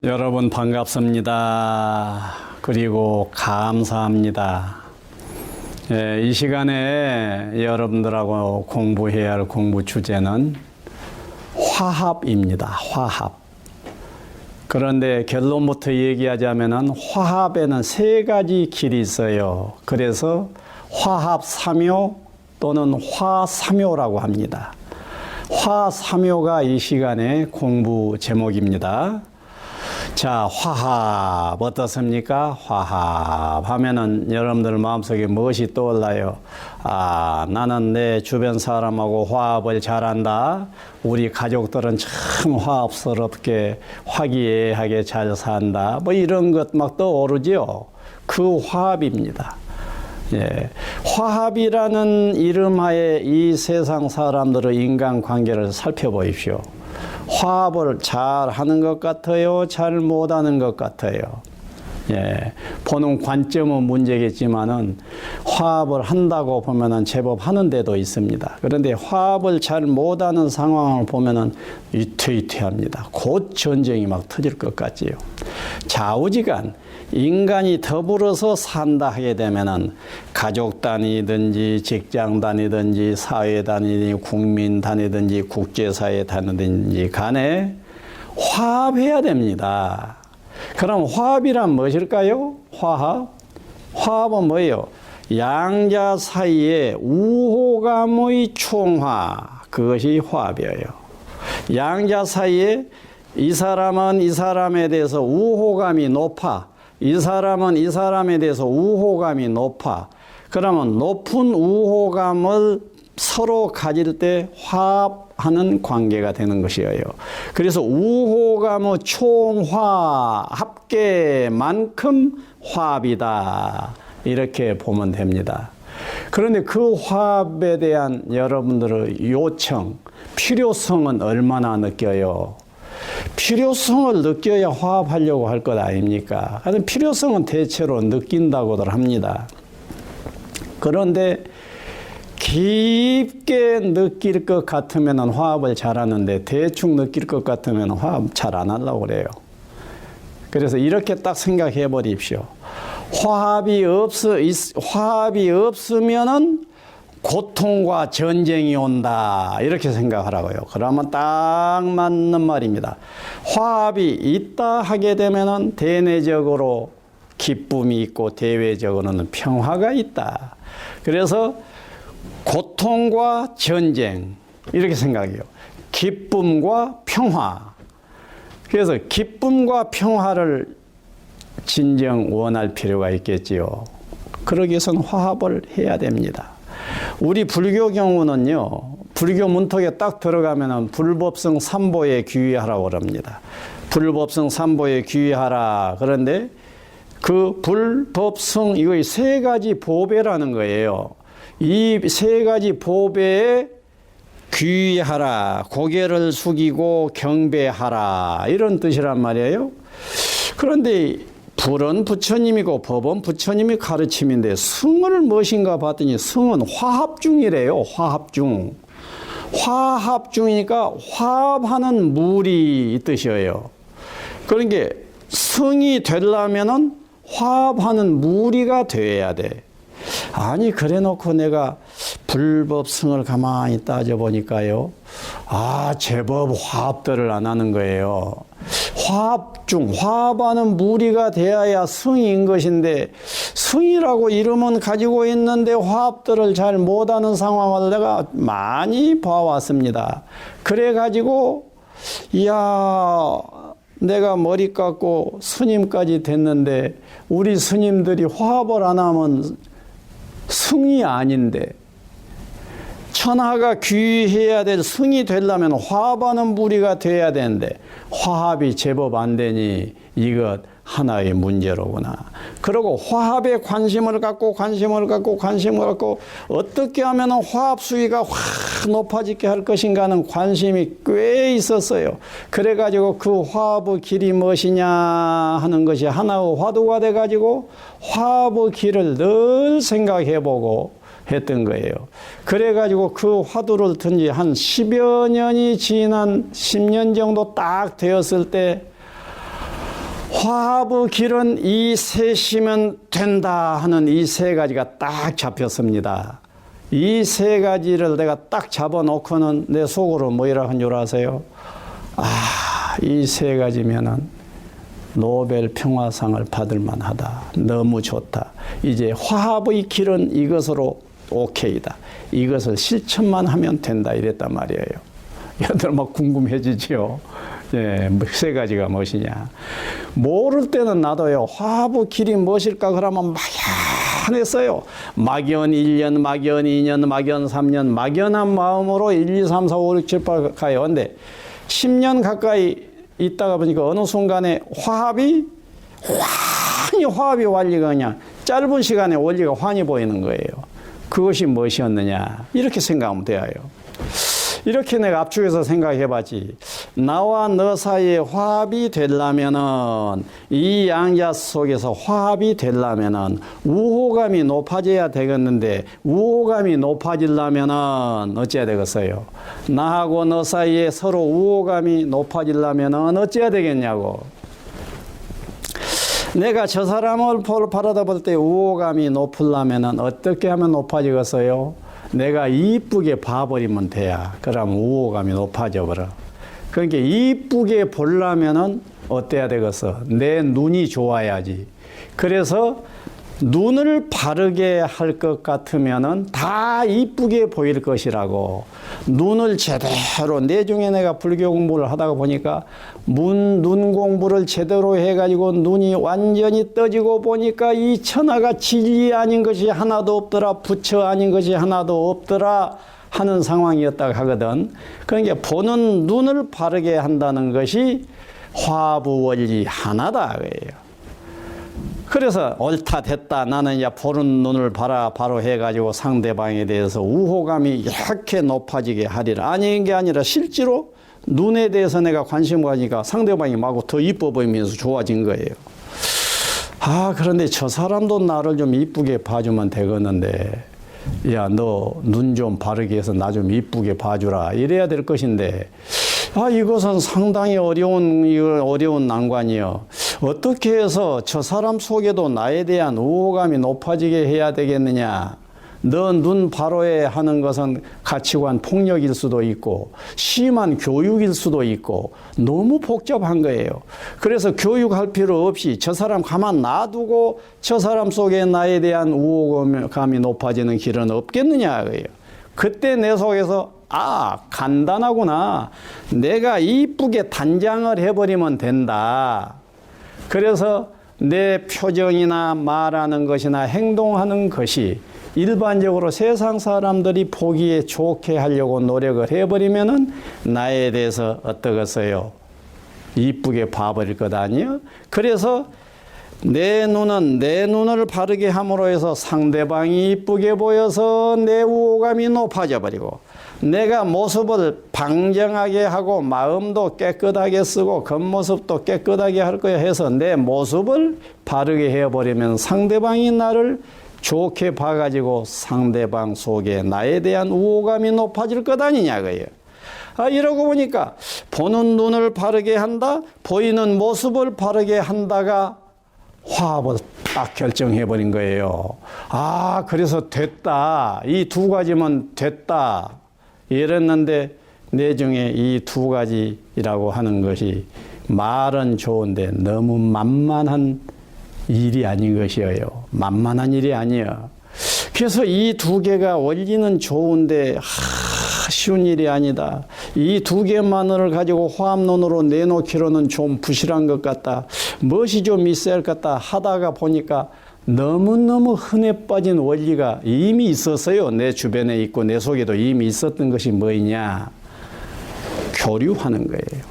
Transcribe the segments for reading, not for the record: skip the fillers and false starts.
여러분 반갑습니다. 그리고 감사합니다. 이 시간에 여러분들하고 공부해야 할 공부 주제는 화합입니다. 화합. 그런데 결론부터 얘기하자면 화합에는 세 가지 길이 있어요. 그래서 화합삼요 또는 화삼요라고 합니다. 화삼요가 이 시간의 공부 제목입니다. 자, 화합 어떻습니까? 화합 하면은 여러분들 마음속에 무엇이 떠올라요? 아, 나는 내 주변 사람하고 화합을 잘한다. 우리 가족들은 참 화합스럽게 화기애애하게 잘 산다. 뭐 이런 것 막 떠오르죠. 그 화합입니다. 예, 화합이라는 이름하에 이 세상 사람들의 인간관계를 살펴보십시오. 화합을 잘 하는 것 같아요? 잘 못하는 것 같아요? 예, 보는 관점은 문제겠지만은 화합을 한다고 보면은 제법 하는 데도 있습니다. 그런데 화합을 잘 못하는 상황을 보면은 위태위태합니다. 곧 전쟁이 막 터질 것 같지요. 좌우지간 인간이 더불어서 산다 하게 되면은 가족 단위든지 직장 단위든지 사회 단위든지 국민 단위든지 국제사회 단위든지 간에 화합해야 됩니다. 그럼 화합이란 무엇일까요? 화합? 화합은 뭐예요? 양자 사이의 우호감의 총화, 그것이 화합이에요. 양자 사이에 이 사람은 이 사람에 대해서 우호감이 높아, 이 사람은 이 사람에 대해서 우호감이 높아. 그러면 높은 우호감을 서로 가질 때 화합하는 관계가 되는 것이에요. 그래서 우호감의 총화, 합계만큼 화합이다. 이렇게 보면 됩니다. 그런데 그 화합에 대한 여러분들의 요청, 필요성은 얼마나 느껴요? 필요성을 느껴야 화합하려고 할 것 아닙니까? 하여튼 필요성은 대체로 느낀다고들 합니다. 그런데 깊게 느낄 것 같으면 화합을 잘하는데 대충 느낄 것 같으면 화합 잘 안 하려고 그래요. 그래서 이렇게 딱 생각해 버립시오. 화합이 없으면은 고통과 전쟁이 온다. 이렇게 생각하라고요. 그러면 딱 맞는 말입니다. 화합이 있다 하게 되면은 대내적으로 기쁨이 있고 대외적으로는 평화가 있다. 그래서 고통과 전쟁 이렇게 생각해요. 기쁨과 평화. 그래서 기쁨과 평화를 진정 원할 필요가 있겠지요. 그러기 위해서는 화합을 해야 됩니다. 우리 불교 경우는요, 불교 문턱에 딱 들어가면은 불법성 삼보에 귀의하라고 그럽니다. 불법성 삼보에 귀의하라. 그런데 그 불법성, 이거 세 가지 보배라는 거예요. 이 세 가지 보배에 귀의하라. 고개를 숙이고 경배하라. 이런 뜻이란 말이에요. 그런데 불은 부처님이고 법은 부처님이 가르침인데 성을 무엇인가 봤더니 성은 화합중이래요. 화합중. 화합중이니까 화합하는 물이 이 뜻이에요. 그러니까 성이 되려면은 화합하는 무리가 되어야 돼. 아니 그래 놓고 내가 불법성을 가만히 따져보니까요. 아 제법 화합들을 안 하는 거예요. 화합중, 화합하는 무리가 되어야 성인 것인데 성이라고 이름은 가지고 있는데 화합들을 잘 못하는 상황을 내가 많이 봐왔습니다. 그래가지고 이야 내가 머리 깎고 스님까지 됐는데 우리 스님들이 화합을 안 하면 성이 아닌데 천하가 귀해야 될 성이 되려면 화합하는 무리가 돼야 되는데 화합이 제법 안 되니 이것 하나의 문제로구나. 그리고 화합에 관심을 갖고 어떻게 하면 화합 수위가 확 높아지게 할 것인가 하는 관심이 꽤 있었어요. 그래가지고 그 화합의 길이 무엇이냐 하는 것이 하나의 화두가 돼가지고 화합의 길을 늘 생각해보고 했던 거예요. 그래가지고 그 화두를 든 지 한 10여 년이 지난 10년 정도 딱 되었을 때 화합의 길은 이 셋이면 된다 하는 이 세 가지가 딱 잡혔습니다. 이 세 가지를 내가 딱 잡아놓고는 내 속으로 뭐이라 한 줄 아세요? 이 세 가지면은 노벨 평화상을 받을 만하다. 너무 좋다. 이제 화합의 길은 이것으로 오케이다. 이것을 실천만 하면 된다. 이랬단 말이에요. 여러분들 막 궁금해지지요. 예, 세 가지가 무엇이냐. 모를 때는 나도요, 화합의 길이 무엇일까? 그러면 막연했어요. 막연 1년, 막연 2년, 막연 3년, 막연한 마음으로 1, 2, 3, 4, 5, 6, 7, 8 가요. 근데 10년 가까이 있다가 보니까 어느 순간에 화합이 완리가 그냥 짧은 시간에 원리가 환히 보이는 거예요. 그것이 무엇이었느냐. 이렇게 생각하면 돼요. 이렇게 내가 압축해서 생각해 봤지. 나와 너 사이에 화합이 되려면은, 이 양자 속에서 화합이 되려면은 우호감이 높아져야 되겠는데, 우호감이 높아지려면은 어찌해야 되겠어요? 나하고 너 사이에 서로 우호감이 높아지려면은 어찌해야 되겠냐고. 내가 저 사람을 바라다 볼 때 우호감이 높으려면은 어떻게 하면 높아지겠어요? 내가 이쁘게 봐버리면 돼야. 그러면 우호감이 높아져 버려. 그러니까 이쁘게 보려면은 어때야 되겠어? 내 눈이 좋아야지. 그래서 눈을 바르게 할 것 같으면은 다 이쁘게 보일 것이라고. 눈을 제대로, 내중에 내가 불교 공부를 하다가 보니까 눈 공부를 제대로 해가지고 눈이 완전히 떠지고 보니까 이 천하가 진리 아닌 것이 하나도 없더라, 부처 아닌 것이 하나도 없더라 하는 상황이었다고 하거든. 그러니까 보는 눈을 바르게 한다는 것이 화부 원리 하나다 그래요. 그래서 옳다 됐다 나는 이제 보는 눈을 바로 해가지고 상대방에 대해서 우호감이 이렇게 높아지게 하리라. 아닌 게 아니라 실제로 눈에 대해서 내가 관심을 가지니까 상대방이 마구 더 이뻐 보이면서 좋아진 거예요. 그런데 저 사람도 나를 좀 이쁘게 봐주면 되겠는데, 야, 너 눈 좀 바르게 해서 나 좀 이쁘게 봐주라. 이래야 될 것인데, 이것은 상당히 어려운 난관이요. 어떻게 해서 저 사람 속에도 나에 대한 우호감이 높아지게 해야 되겠느냐. 너 눈 바로에 하는 것은 가치관 폭력일 수도 있고 심한 교육일 수도 있고 너무 복잡한 거예요. 그래서 교육할 필요 없이 저 사람 가만 놔두고 저 사람 속에 나에 대한 우호감이 높아지는 길은 없겠느냐. 그때 내 속에서 간단하구나. 내가 이쁘게 단장을 해버리면 된다. 그래서 내 표정이나 말하는 것이나 행동하는 것이 일반적으로 세상 사람들이 보기에 좋게 하려고 노력을 해버리면은 나에 대해서 어떠겠어요? 이쁘게 봐버릴 것 아니에요? 그래서 내 눈은 내 눈을 바르게 함으로 해서 상대방이 이쁘게 보여서 내 우호감이 높아져 버리고, 내가 모습을 방정하게 하고 마음도 깨끗하게 쓰고 겉모습도 깨끗하게 할 거야 해서 내 모습을 바르게 해버리면 상대방이 나를 좋게 봐가지고 상대방 속에 나에 대한 우호감이 높아질 것 아니냐고요. 이러고 보니까 보는 눈을 바르게 한다, 보이는 모습을 바르게 한다가 화합을 딱 결정해버린 거예요. 그래서 됐다. 이 두 가지면 됐다. 이랬는데 내중에 이 두 가지라고 하는 것이 말은 좋은데 너무 만만한 일이 아닌 것이에요. 만만한 일이 아니에요. 그래서 이 두 개가 원리는 좋은데 쉬운 일이 아니다. 이 두 개만을 가지고 화합론으로 내놓기로는 좀 부실한 것 같다. 무엇이 좀 있어야 할 것 같다 하다가 보니까 너무너무 흔해 빠진 원리가 이미 있었어요. 내 주변에 있고 내 속에도 이미 있었던 것이 뭐냐? 교류하는 거예요.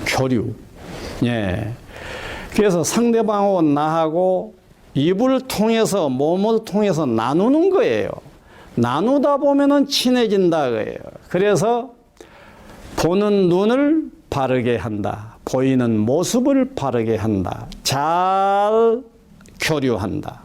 교류. 예. 그래서 상대방하고 나하고 입을 통해서 몸을 통해서 나누는 거예요. 나누다 보면은 친해진다 거예요. 그래서 보는 눈을 바르게 한다. 보이는 모습을 바르게 한다. 잘 교류한다.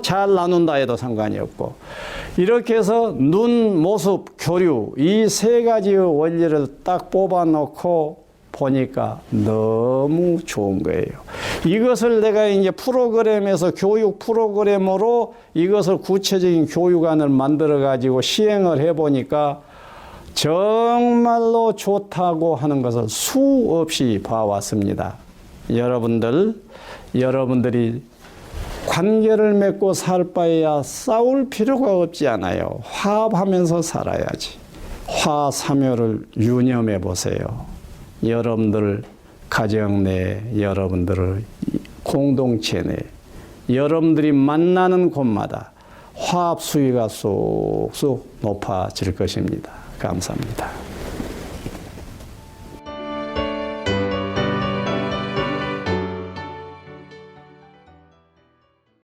잘 나눈다 해도 상관이 없고, 이렇게 해서 눈, 모습, 교류 이 세 가지의 원리를 딱 뽑아 놓고 보니까 너무 좋은 거예요. 이것을 내가 이제 프로그램에서 교육 프로그램으로 이것을 구체적인 교육안을 만들어 가지고 시행을 해 보니까 정말로 좋다고 하는 것을 수없이 봐왔습니다. 여러분들이 관계를 맺고 살 바에야 싸울 필요가 없지 않아요. 화합하면서 살아야지. 화사묘를 유념해 보세요. 여러분들 가정 내, 여러분들 공동체 내, 여러분들이 만나는 곳마다 화합 수위가 쏙쏙 높아질 것입니다. 감사합니다.